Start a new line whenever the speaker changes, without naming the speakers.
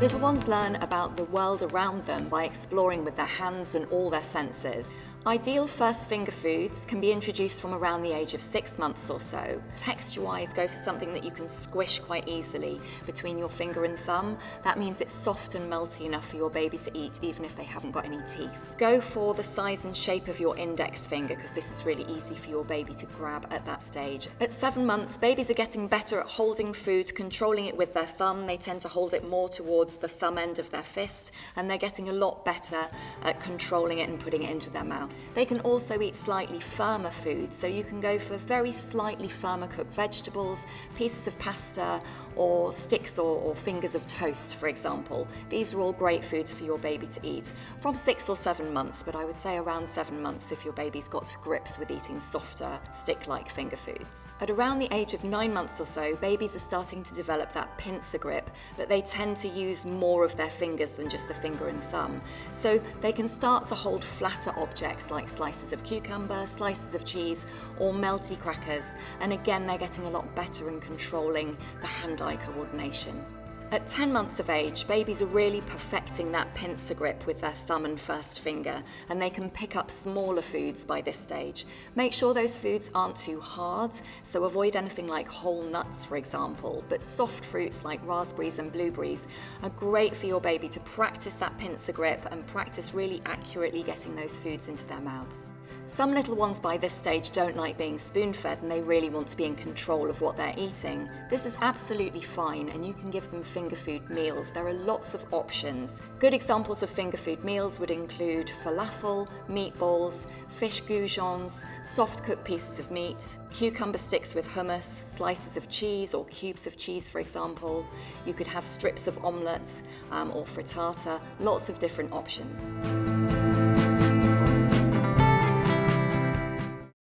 Little ones learn about the world around them by exploring with their hands and all their senses. Ideal first finger foods can be introduced from around the age of 6 months or so. Texture-wise, go for something that you can squish quite easily between your finger and thumb. That means it's soft and melty enough for your baby to eat, even if they haven't got any teeth. Go for the size and shape of your index finger, because this is really easy for your baby to grab at that stage. At 7 months, babies are getting better at holding food, controlling it with their thumb. They tend to hold it more towards the thumb end of their fist, and they're getting a lot better at controlling it and putting it into their mouth. They can also eat slightly firmer foods, so you can go for very slightly firmer cooked vegetables, pieces of pasta, or sticks or fingers of toast, for example. These are all great foods for your baby to eat from 6 or 7 months, but I would say around 7 months if your baby's got to grips with eating softer, stick-like finger foods. At around the age of 9 months or so, babies are starting to develop that pincer grip, that they tend to use more of their fingers than just the finger and thumb. So they can start to hold flatter objects like slices of cucumber, slices of cheese, or melty crackers. And again, they're getting a lot better in controlling the hand-eye coordination. At 10 months of age, babies are really perfecting that pincer grip with their thumb and first finger, and they can pick up smaller foods by this stage. Make sure those foods aren't too hard, so avoid anything like whole nuts, for example, but soft fruits like raspberries and blueberries are great for your baby to practice that pincer grip and practice really accurately getting those foods into their mouths. Some little ones by this stage don't like being spoon-fed and they really want to be in control of what they're eating. This is absolutely fine, and you can give them finger food meals. There are lots of options. Good examples of finger food meals would include falafel, meatballs, fish goujons, soft cooked pieces of meat, cucumber sticks with hummus, slices of cheese or cubes of cheese, for example. You could have strips of omelette or frittata, lots of different options.